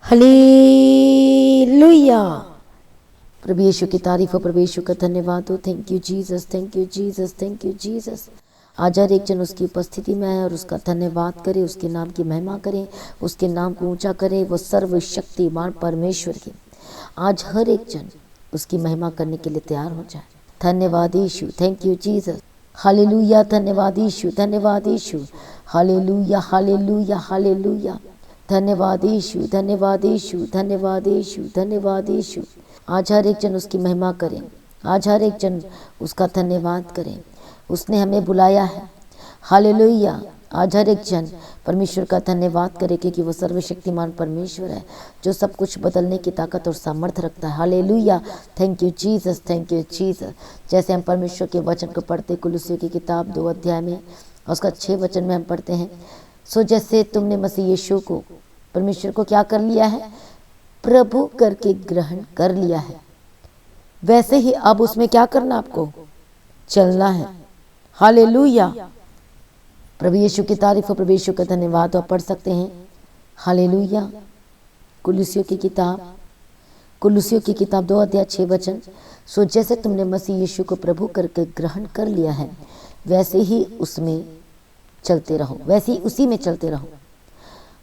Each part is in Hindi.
हालेलुया। प्रभु यीशु की तारीफ हो, प्रभु यीशु का धन्यवाद हो। Thank you Jesus, thank you Jesus, thank you Jesus. आज हर एक जन उसकी उपस्थिति में आए और उसका धन्यवाद करे, उसके नाम की महिमा करे, उसके नाम को ऊंचा करे। वो सर्वशक्तिमान परमेश्वर की आज हर एक जन उसकी महिमा करने के लिए तैयार हो जाए। धन्यवाद यीशु, थैंक यू जीसस। हालेलुया, धन्यवाद यीशु, धन्यवाद यीशु। Hallelujah, hallelujah, hallelujah. धन्यवाद यीशु, धन्यवाद यीशु, धन्यवाद यीशु, धन्यवाद यीशु। आज हर एक जन उसकी महिमा करें, आज हर एक जन उसका धन्यवाद करें। उसने हमें बुलाया है। हालेलुया। आज हर एक जन परमेश्वर का धन्यवाद करे क्योंकि वो सर्वशक्तिमान परमेश्वर है जो सब कुछ बदलने की ताकत और सामर्थ्य रखता है। Hallelujah, thank you Jesus, thank you Jesus. जैसे हम परमेश्वर के वचन को पढ़ते कुलुस्सियों की किताब 2 अध्याय में और उसका 6 वचन में हम पढ़ते हैं, सो जैसे तुमने मसीह यीशु को परमेश्वर को क्या कर लिया है, प्रभु करके ग्रहण कर लिया है, वैसे ही अब उसमें क्या करना, आपको चलना है। हालेलुया। प्रभु यीशु की तारीफ हो, प्रभु यीशु का धन्यवाद हो। पढ़ सकते हैं हालेलुया कुलुस्सियों की किताब 2 अध्याय 6 वचन। सो जैसे तुमने मसीह यीशु को प्रभु करके ग्रहण कर लिया है वैसे ही उसमें चलते रहो, वैसे ही उसी में चलते रहो।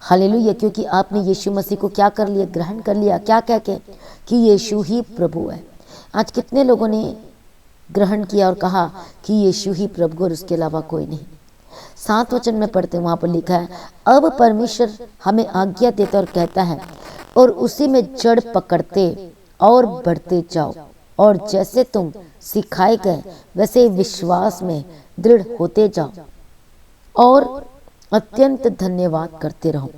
हालेलुया, क्योंकि आपने यीशु मसीह को क्या कर लिया, ग्रहण कर लिया। क्या कह के कि यीशु ही प्रभु है। आज कितने लोगों ने ग्रहण किया और कहा कि यीशु ही प्रभु और उसके अलावा कोई नहीं। 7 वचन में पढ़ते हैं, वहाँ पर लिखा है, अब परमेश्वर हमें आज्ञा देता और कहता है और उसी में जड़ पकड़ते और बढ़ते जाओ, और जैसे तुम सिखाए गए वैसे विश्वास में दृढ़ होते जाओ और अत्यंत धन्यवाद करते रहो।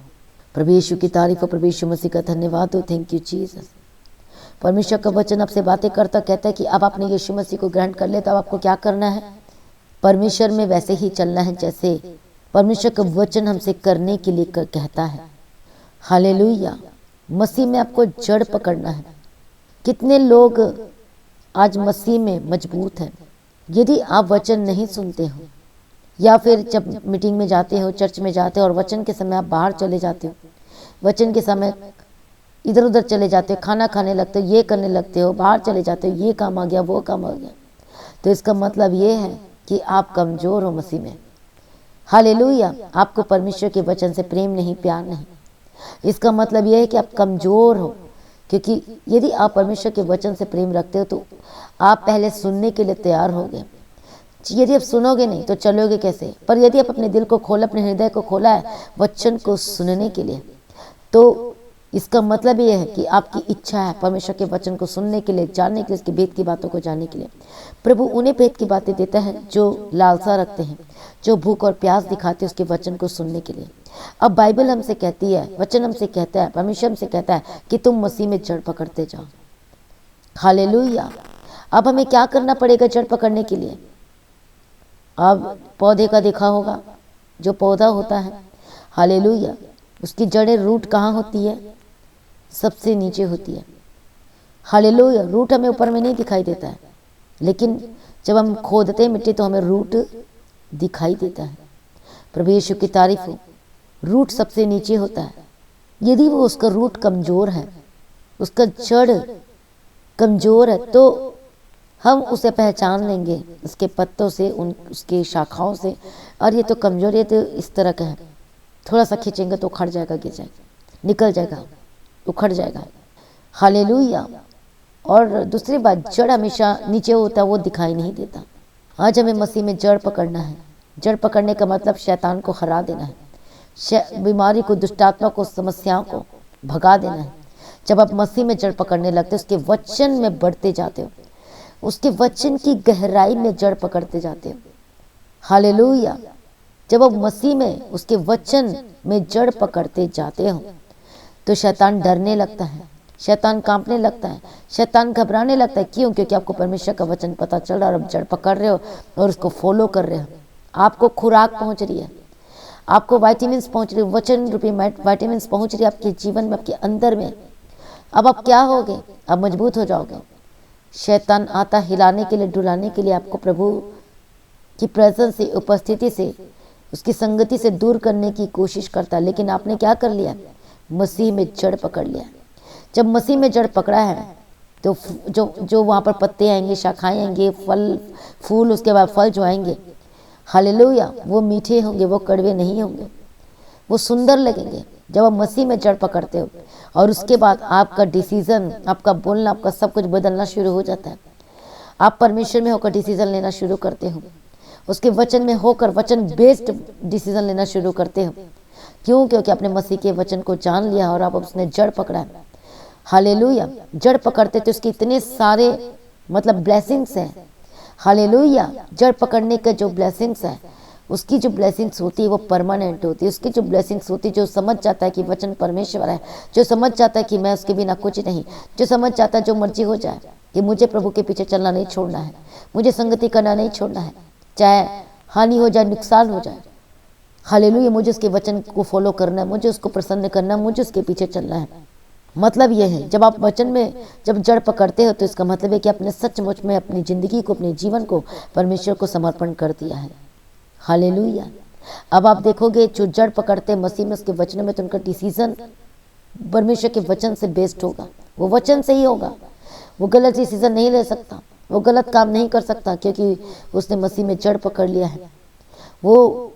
प्रभु यीशु की तारीफ हो, प्रभु यीशु मसीह का धन्यवाद हो। Thank you Jesus. परमेश्वर का वचन आपसे बातें करता कहता है कि अब आपने यीशु मसीह को ग्रहण कर लिया तो अब आपको क्या करना है, परमेश्वर में वैसे ही चलना है जैसे परमेश्वर का वचन हमसे करने के लिए कहता है। हालेलुया। मसीह में आपको जड़ पकड़ना है। कितने लोग आज मसीह में मजबूत हैं। यदि आप वचन नहीं सुनते हो या फिर जब मीटिंग में जाते हो, चर्च में जाते हो और वचन के समय आप बाहर चले जाते हो, वचन के समय इधर उधर चले जाते हो, खाना खाने लगते हो, ये करने लगते हो, बाहर चले जाते हो, ये काम आ गया, वो काम आ गया, तो इसका मतलब ये है कि आप कमज़ोर हो मसीह में। हालेलुया। आपको परमेश्वर के वचन से प्रेम नहीं, प्यार नहीं। इसका मतलब ये है कि आप कमज़ोर हो, क्योंकि यदि आप परमेश्वर के वचन से प्रेम रखते हो तो आप पहले सुनने के लिए तैयार होगे। यदि आप सुनोगे नहीं तो चलोगे कैसे। पर यदि आप अपने दिल को खोला, अपने हृदय को खोला है वचन को सुनने के लिए, तो इसका मतलब ये है कि आपकी इच्छा है परमेश्वर के वचन को सुनने के लिए, जानने के लिए, उसके भेद की बातों को जानने के लिए। प्रभु उन्हें भेद की बातें देता है जो लालसा रखते हैं, जो भूख और प्यास दिखाते हैं उसके वचन को सुनने के लिए। अब बाइबल हमसे कहती है, वचन हमसे कहता है, परमेश्वर हमसे कहता है कि तुम मसीह में जड़ पकड़ते जाओ। हालेलुया। अब हमें क्या करना पड़ेगा जड़ पकड़ने के लिए। अब पौधे का देखा होगा, जो पौधा होता है, हालेलुया, उसकी जड़ें, रूट कहाँ होती है, सबसे नीचे होती है। हालेलुया। रूट हमें ऊपर में नहीं दिखाई देता है, लेकिन जब हम खोदते हैं मिट्टी तो हमें रूट दिखाई देता है। प्रभु यीशु की तारीफ हो। रूट सबसे नीचे होता है। यदि वो उसका रूट कमज़ोर है, उसका जड़ कमज़ोर है, तो हम उसे पहचान लेंगे उसके पत्तों से, उसके शाखाओं से, और ये तो कमज़ोर है, तो इस तरह का है, थोड़ा सा खींचेंगे तो उखड़ जाएगा, गिर जाएगा, निकल जाएगा, उखड़ जाएगा। हालेलुया। और दूसरी बात, जड़ हमेशा नीचे होता है, वो दिखाई नहीं देता। आज हमें मसीह में जड़ पकड़ना है। जड़ पकड़ने का मतलब शैतान को हरा देना है, बीमारी को, दुष्टात्मा को, समस्याओं को भगा देना है। जब आप मसीह में जड़ पकड़ने लगते हो, उसके वचन में बढ़ते जाते हो, उसके वचन की गहराई में जड़ पकड़ते जाते हो। हालेलुया। जब आप मसीह में, उसके वचन में जड़ पकड़ते जाते हो तो शैतान डरने लगता है, शैतान कांपने लगता है, शैतान घबराने लगता है। क्यों? क्योंकि आपको परमेश्वर का वचन पता चल रहा है और आप जड़ पकड़ रहे हो और उसको फॉलो कर रहे हो। आपको खुराक पहुंच रही है, आपको वाइटामिन्स पहुंच रही है, वचन रूपी वाइटामिन्स पहुंच रही है आपके जीवन में, आपके अंदर में। अब आप क्या होगे, अब मजबूत हो जाओगे। शैतान आता हिलाने के लिए, डुलाने के लिए, आपको प्रभु की प्रेजेंस से, उपस्थिति से, उसकी संगति से दूर करने की कोशिश करता है। लेकिन आपने क्या कर लिया, मसीह में जड़ पकड़ लिया है। जब मसीह में जड़ पकड़ा है तो जो जो वहाँ पर पत्ते आएंगे, शाखाएं आएंगे, फल फूल, उसके बाद फल जो आएंगे, हालेलुया, वो मीठे होंगे, वो कड़वे नहीं होंगे, वो सुंदर लगेंगे जब आप मसीह में जड़ पकड़ते हो। और उसके बाद आपका डिसीजन, आपका बोलना, आपका सब कुछ बदलना शुरू हो जाता है। आप परमेश्वर में होकर डिसीजन लेना शुरू करते हो, उसके वचन में होकर वचन बेस्ड डिसीजन लेना शुरू करते हो। क्यों? क्योंकि आपने मसीह के वचन को जान लिया और आप उसने जड़ पकड़ा है। हालेलुया। जड़ पकड़ते तो उसके इतने सारे मतलब ब्लेसिंग्स हैं। हालेलुया। जड़ पकड़ने का जो ब्लेसिंग्स है, उसकी जो ब्लेसिंग्स होती है वो परमानेंट होती है। उसकी जो ब्लेसिंग्स होती है, जो समझ जाता है कि वचन परमेश्वर है, जो समझ जाता है कि मैं उसके बिना कुछ नहीं, जो समझ जाता है जो मर्जी हो जाए कि मुझे प्रभु के पीछे चलना नहीं छोड़ना है, मुझे संगति करना नहीं छोड़ना है, चाहे हानि हो जाए, नुकसान हो जाए। हालेलुया। मुझे उसके वचन को फॉलो करना है, मुझे उसको प्रसन्न करना है, मुझे उसके पीछे चलना है। मतलब यह है, जब आप वचन में जब जड़ पकड़ते हो तो इसका मतलब है कि आपने सचमुच में अपनी ज़िंदगी को, अपने जीवन को परमेश्वर को समर्पण कर दिया है। हालेलुया। अब आप देखोगे जो जड़ पकड़ते मसीह में, उसके वचनों में, तो उनका डिसीजन परमेश्वर के वचन से बेस्ड होगा, वो वचन से ही होगा। वो गलत डिसीजन नहीं ले सकता, वो गलत काम नहीं कर सकता, क्योंकि उसने मसीह में जड़ पकड़ लिया है। वो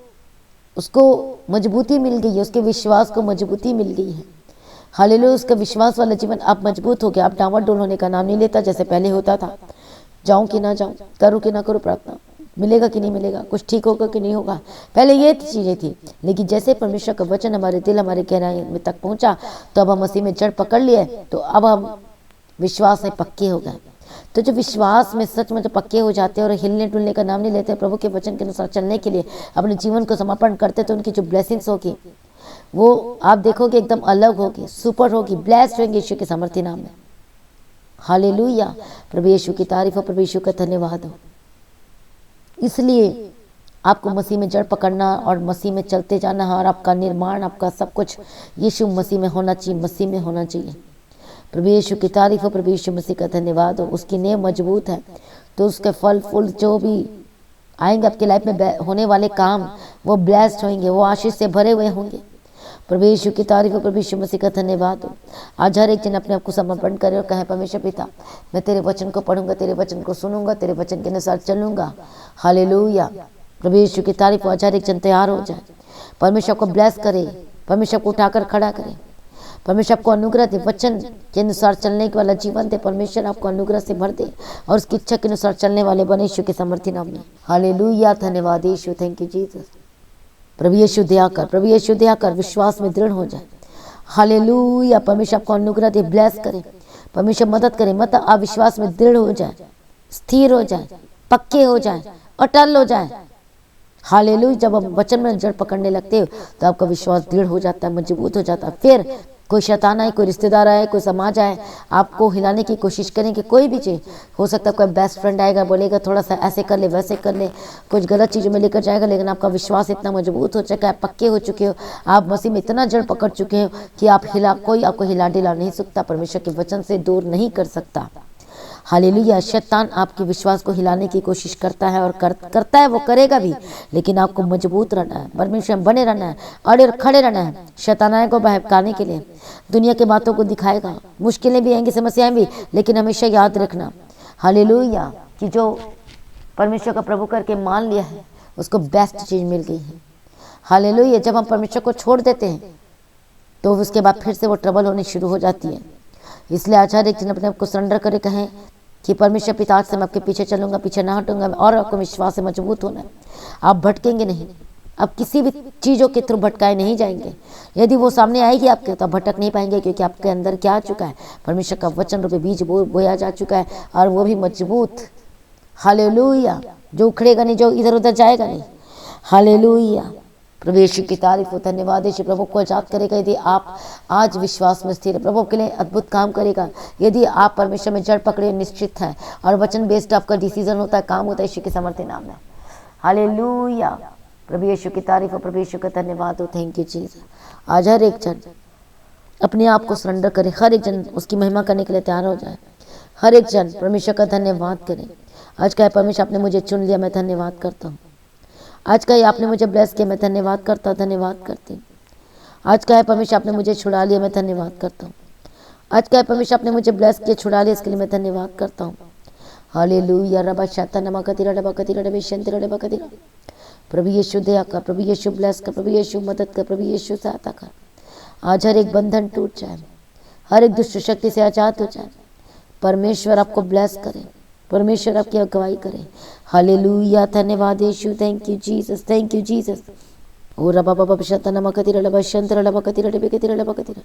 उसको मजबूती मिल गई है, उसके विश्वास को मजबूती मिल गई है। हालेलुया। उसका विश्वास वाला जीवन आप मजबूत हो गया। आप डामाडोल होने का नाम नहीं लेता जैसे पहले होता था। जाऊं कि ना जाऊं, करूं कि ना करूं प्रार्थना, मिलेगा कि नहीं मिलेगा, कुछ ठीक होगा कि नहीं होगा, पहले ये चीज़ें थी। लेकिन जैसे परमेश्वर का वचन हमारे दिल, हमारे गहराई में तक पहुंचा, तो अब हम मसीह में जड़ पकड़ लिए, तो अब हम विश्वास में पक्के हो गए। तो जो विश्वास में सच में जो पक्के हो जाते हैं और हिलने डुलने का नाम नहीं लेते, प्रभु के वचन के अनुसार चलने के लिए अपने जीवन को समर्पण करते, तो उनकी जो ब्लेसिंग्स होगी वो आप देखोगे एकदम अलग होगी, सुपर होगी, ब्लेस्ड होंगे यीशु के सामर्थ्य नाम में। हालेलुया। प्रभु यीशु की तारीफ हो, प्रभु यीशु का धन्यवाद हो। इसलिए आपको मसीह में जड़ पकड़ना और मसीह में चलते जाना है, और आपका निर्माण, आपका सब कुछ यीशु मसीह में होना चाहिए, मसीह में होना चाहिए। प्रभु यीशु की तारीफ हो, प्रभु यीशु मसीह का धन्यवाद हो। उसकी नींव मजबूत है तो उसके फल फूल जो भी आएंगे आपके लाइफ में, होने वाले काम वो ब्लेस्ड होंगे, वो आशीष से भरे हुए होंगे। प्रभु यीशु की तारीफ हो, प्रभु यीशु मसीह का धन्यवाद हो। आज हर एक जन अपने आप को समर्पण करे और कहे, परमेश्वर पिता, मैं तेरे वचन को पढ़ूंगा, तेरे वचन को सुनूंगा, तेरे वचन के अनुसार चलूंगा। हालेलुया। प्रभु यीशु की तारीफ हो। आज हर एक जन तैयार हो जाए, परमेश्वर को ब्लेस करे, परमेश्वर को उठाकर खड़ा करे, परमेश्वर आपको अनुग्रह दे, वचन के अनुसार चलने के वाला जीवन दे, परमेश्वर आपको अनुग्रह से भर दे और उसकी इच्छा के अनुसार चलने वाले बने यीशु के समर्थी नाम में। हालेलुया। धन्यवाद यीशु, थैंक यू जीसस। प्रभु यीशु दया कर, प्रभु यीशु दया कर, विश्वास में दृढ़ हो जाए। हालेलुया। परमेश्वर आपको अनुग्रह दे, ब्लेस करे, परमेश्वर मदद करे, मत आप विश्वास में दृढ़ हो जाए, स्थिर हो जाए, पक्के हो जाए, अटल हो जाए। हालेलुया। जब आप वचन में जड़ पकड़ने लगते हो तो आपका विश्वास दृढ़ हो जाता है, मजबूत हो जाता है। फिर कोई शैतान आए, कोई रिश्तेदार आए, कोई समाज आए, आपको हिलाने की कोशिश करेंगे, कोई भी चीज़ हो सकता है, कोई बेस्ट फ्रेंड आएगा, बोलेगा थोड़ा सा ऐसे कर ले, वैसे कर ले, कुछ गलत चीज़ों में लेकर जाएगा, लेकिन आपका विश्वास इतना मजबूत हो चुका है, पक्के हो चुके हो, आप मसीह में इतना जड़ पकड़ चुके हो कि कोई आपको हिला डिला नहीं सकता, परमेश्वर के वचन से दूर नहीं कर सकता। हालेलुया। शैतान आपके विश्वास को हिलाने की कोशिश करता है और करता है, वो करेगा भी, लेकिन आपको मजबूत रहना है, परमेश्वर में बने रहना है, अड़े और खड़े रहना है। शैतान आए को बहकाने के लिए, दुनिया के बातों को दिखाएगा, मुश्किलें भी आएंगी, समस्याएं भी, लेकिन हमेशा याद रखना हालेलुया कि जो परमेश्वर का प्रभु करके मान लिया है उसको बेस्ट चीज़ मिल गई है। हालेलुया। जब हम परमेश्वर को छोड़ देते हैं तो उसके बाद फिर से वो ट्रबल होनी शुरू हो जाती है। इसलिए आज हर एक जन अपने आप को सरेंडर करे, कहें कि परमेश्वर पिता, आज से मैं आपके पीछे चलूंगा, पीछे ना हटूंगा, और आपको विश्वास से मजबूत होना है। आप भटकेंगे नहीं, आप किसी भी चीज़ों के थ्रू भटकाए नहीं जाएंगे। यदि वो सामने आएगी आपके तो आप भटक नहीं पाएंगे, क्योंकि आपके अंदर क्या आ चुका है, परमेश्वर का वचन रूपी बीज बोया जा चुका है, और वो भी मजबूत। हालेलुया। जो उखड़ेगा नहीं, जो इधर उधर जाएगा नहीं। हालेलुया। प्रभु यीशु की तारीफ हो, धन्यवाद यीशु। प्रभु को आजाद करेगा यदि आप आज विश्वास में स्थिर है, प्रभु के लिए अद्भुत काम करेगा यदि आप परमेश्वर में जड़ पकड़े निश्चित है और वचन बेस्ड आपका डिसीजन होता है, काम होता है यीशु के सामर्थ्य नाम में। हालेलुया। प्रभु यीशु की तारीफ हो, प्रभु यीशु का धन्यवाद हो, थैंक यू जीसस। आज हर एक जन अपने आप को सरेंडर करे, हर एक जन उसकी महिमा करने के लिए तैयार हो जाए, हर एक जन परमेश्वर का धन्यवाद करे। आज का परमेश्वर आपने मुझे चुन लिया, मैं धन्यवाद करता हूँ। आज का ही आपने मुझे ब्लेस किया, मैं धन्यवाद करता, धन्यवाद करती हूँ। आज का है परमेश्वर आपने मुझे छुड़ा लिया, मैं धन्यवाद करता हूँ। आज का है परमेश्वर आपने मुझे ब्लेस किया, छुड़ा लिया, इसके लिए मैं धन्यवाद करता हूँ। हालेलुया रबा शाता नमा कतिरा रबा कतिरा रबे शंतिरा रबा कतिरा। प्रभु यीशु दया कर, प्रभु यीशु ब्लेस कर, प्रभु यीशु मदद कर, प्रभु यीशु सहायता कर। आज हर एक बंधन टूट जाए, हर एक दुष्ट शक्ति से आजाद हो जाए। परमेश्वर आपको ब्लेस करे, परमेश्वर आपकी अगुवाई करे। हालेलुया, धन्यवाद यीशु, thank you Jesus, thank you Jesus. ओ रबा बाबा शता नमा कतिरा रबा शंतिरा रबा कतिरा रबे कतिरा रबा कतिरा।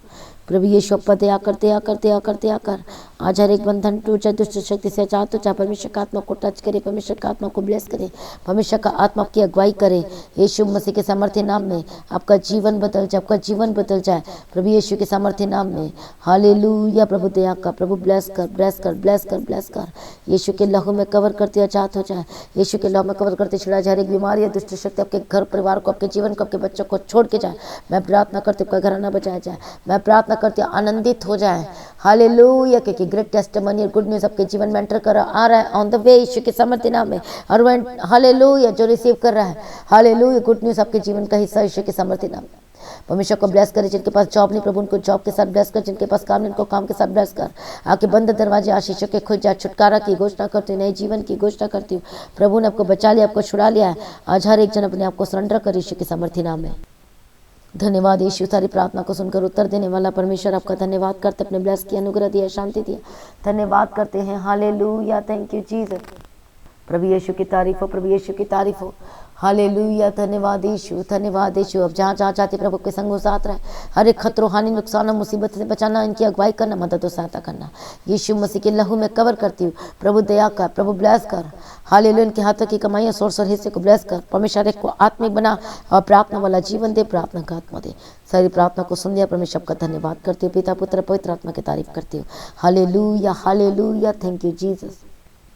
प्रभु यीशु अप्पा दया कर, दया कर, दया कर, दया कर। आज हर एक बंधन टूट जाए, दुष्ट शक्ति से आजाद हो जाए। परमेश्वर का आत्मा को टच करे, परमेश्वर का आत्मा को ब्लेस करे, परमेश्वर का आत्मा आपकी अगुवाई करे। यीशु मसीह के सामर्थ्य नाम में आपका जीवन बदल जाए, आपका जीवन बदल जाए प्रभु यीशु के सामर्थ्य नाम में। हालेलुया, प्रभु दया कर, प्रभु ब्लेस कर, ब्लेस कर, ब्लेस कर, ब्लेस कर। यीशु के लहू में कवर करते आजाद हो जाए, यीशु के लहू में कवर करते छुड़ा जाए। हर एक बीमारी या दुष्ट शक्ति आपके घर परिवार को, आपके जीवन को, आपके बच्चों को छोड़ के जाए। मैं प्रार्थना करती हूँ आपका घराना बचाया जाए, मैं प्रार्थना करती हूँ आनंदित हो जाए। हालेलुया, क्योंकि ग्रेट टेस्टिमनी और गुड न्यूज़ आपके जीवन में एंटर कर आ रहा है ऑन द वे यीशु के सामर्थ्य नाम में। और वह हालेलुया जो रिसीव कर रहा है, हालेलुया गुड न्यूज़ आपके जीवन का हिस्सा यीशु के सामर्थ्य नाम में। परमेश्वर को ब्लेस करे। जिनके पास जॉब नहीं प्रभु उनको जॉब के साथ ब्लेस कर, जिनके पास काम नहीं उनको काम के साथ ब्लेस कर। आके बंद दरवाजे आशीषों के खुल जाए। छुटकारा की घोषणा करती हूँ, नए जीवन की घोषणा करती हूँ। प्रभु ने आपको बचा लिया, आपको छुड़ा लिया है। आज हर एक जन अपने आप को सरेंडर कर यीशु के सामर्थ्य नाम में। धन्यवाद यीशु, सारी प्रार्थना को सुनकर उत्तर देने वाला परमेश्वर आपका धन्यवाद करते, अपने ब्लेस किया, अनुग्रह दिया, शांति दिया, धन्यवाद करते हैं। हालेलुया, थैंक यू जीसस। प्रभु यीशु की तारीफ हो, प्रभु यीशु की तारीफ हो। हालेलुया, धन्यवाद यीशु, धन्यवाद यीशु। अब जहाँ जहाँ चाहते प्रभु के संग साथ रहे, हर एक खतरों, हानि, नुकसान और मुसीबत से बचाना, इनकी अगुवाई करना, मदद और सहायता करना। यीशु मसीह के लहू में कवर करती हूँ। प्रभु दया कर, प्रभु ब्लेस कर। हालेलुया, इनके हाथों की कमाई और सोर्स और हिस्से को ब्लेस कर। परमेश्वर को आत्मिक बना और प्रार्थना वाला जीवन दे, प्रार्थना का आत्मा दे। सारी प्रार्थना को सुन लिया परमेश्वर का धन्यवाद करती हूँ। पिता पुत्र पवित्र आत्मा की तारीफ करती हूँ। Hallelujah, hallelujah, thank you Jesus.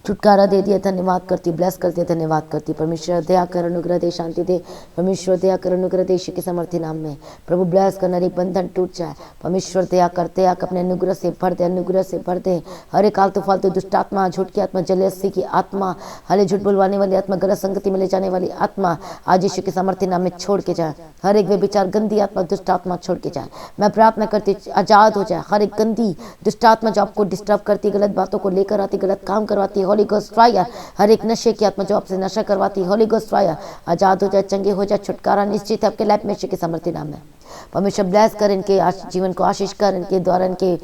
छुटकारा दे दिया, धन्यवाद करती, ब्लेस करती, धन्यवाद करती। परमेश्वर दया कर, अनुग्रह दे, शांति दे। परमेश्वर दया कर, अनुग्रह दे, यीशु के सामर्थ्य नाम में। प्रभु ब्लेस कर, हर एक बंधन टूट जाए। परमेश्वर दया करते आकर अपने अनुग्रह से भर दे, अनुग्रह से भर दे। हर एक आलतू फालतू दुष्ट आत्मा, झूठ की आत्मा, जलसी की आत्मा, हले झूठ बुलवाने वाली आत्मा, गलत संगति में ले जाने वाली आत्मा, आज यीशु के सामर्थ्य नाम में छोड़ के जाए। हर एक वे विचार गंदी आत्मा, दुष्ट आत्मा छोड़ के जाए। मैं प्रार्थना करती आजाद हो जाए हर एक गंदी दुष्ट आत्मा जो आपको डिस्टर्ब करती, गलत बातों को लेकर आती, गलत काम करवाती। होली गोस्ट फायर, हर एक नशे की आत्मा जो आपसे नशा करवाती, होली गोस्ट फायर आजाद हो जाए, चंगे हो जाए। छुटकारा निश्चित है आपके लाइफ में यीशु के सामर्थ्य नाम में। परमेश्वर ब्लेस कर, इनके जीवन को आशीष कर, इनके द्वारा इनके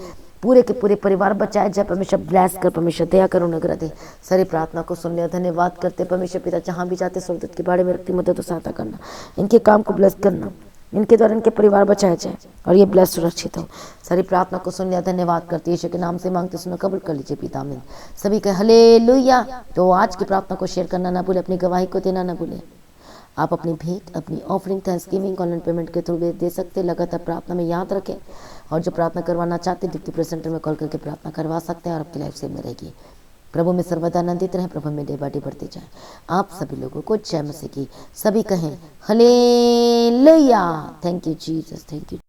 पूरे के पूरे परिवार बचाए जाए। परमेश्वर ब्लेस कर, परमेश्वर दया कर, अनुग्रह दे। सारी प्रार्थना को सुन लिया, धन्यवाद करते। परमेश्वर पिता जहाँ भी जाते स्वर्गदूत के बारे में रखती, मदद और सहायता करना, इनके काम को ब्लेस करना, इनके द्वारा इनके परिवार बचाए जाए और ये ब्लेस सुरक्षित हो। सारी प्रार्थना को सुन लिया, धन्यवाद करती। यीशु के नाम से मांगते, सुनो, कबूल कर लीजिए पिता। आमीन। सभी कहे हालेलुया। तो आज की प्रार्थना को शेयर करना ना भूले, अपनी गवाही को देना ना भूले। आप अपनी भेंट, अपनी ऑफरिंग, थैंक्सगिविंग ऑनलाइन पेमेंट के थ्रू दे सकते। लगातार प्रार्थना में याद रखें और जो प्रार्थना करवाना चाहते डिप्टी प्रेस सेंटर में कॉल करके प्रार्थना करवा सकते हैं और आपकी लाइफ सेव में रहेगी। प्रभु में सर्वदा आनंदित रहें, प्रभु में डे बाय डे बढ़ते जाए। आप सभी लोगों को जय मसीह की। सभी कहें hallelujah. Thank you Jesus, thank you.